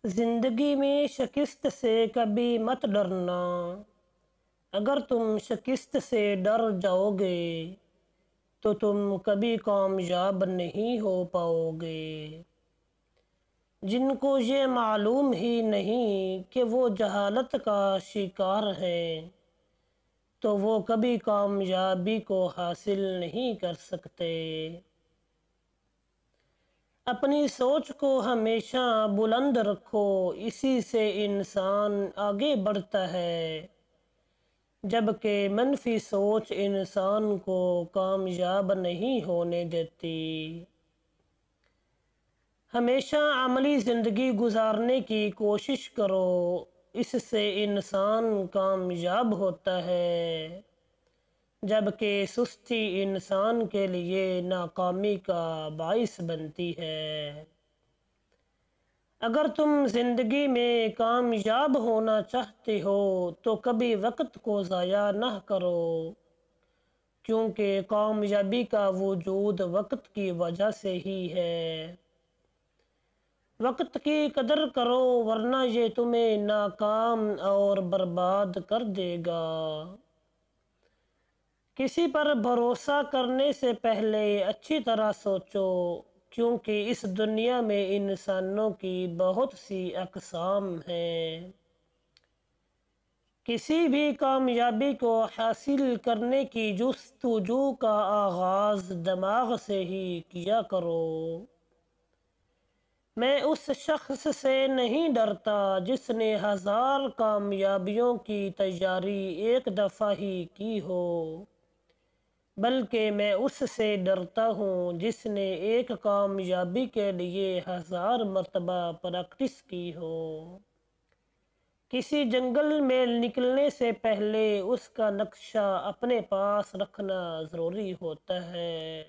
زندگی میں شکست سے کبھی مت ڈرنا۔ اگر تم شکست سے ڈر جاؤ گے تو تم کبھی کامیاب نہیں ہو پاؤ گے۔ جن کو یہ معلوم ہی نہیں کہ وہ جہالت کا شکار ہیں تو وہ کبھی کامیابی کو حاصل نہیں کر سکتے۔ اپنی سوچ کو ہمیشہ بلند رکھو، اسی سے انسان آگے بڑھتا ہے، جبکہ منفی سوچ انسان کو کامیاب نہیں ہونے دیتی۔ ہمیشہ عملی زندگی گزارنے کی کوشش کرو، اس سے انسان کامیاب ہوتا ہے، جبکہ سستی انسان کے لیے ناکامی کا باعث بنتی ہے۔ اگر تم زندگی میں کامیاب ہونا چاہتے ہو تو کبھی وقت کو ضائع نہ کرو، کیونکہ کامیابی کا وجود وقت کی وجہ سے ہی ہے۔ وقت کی قدر کرو ورنہ یہ تمہیں ناکام اور برباد کر دے گا۔ کسی پر بھروسہ کرنے سے پہلے اچھی طرح سوچو، کیونکہ اس دنیا میں انسانوں کی بہت سی اقسام ہیں۔ کسی بھی کامیابی کو حاصل کرنے کی جستجو کا آغاز دماغ سے ہی کیا کرو۔ میں اس شخص سے نہیں ڈرتا جس نے 1000 کامیابیوں کی تیاری ایک دفعہ ہی کی ہو، بلکہ میں اس سے ڈرتا ہوں جس نے ایک کامیابی کے لیے 1000 مرتبہ پریکٹس کی ہو۔ کسی جنگل میں نکلنے سے پہلے اس کا نقشہ اپنے پاس رکھنا ضروری ہوتا ہے۔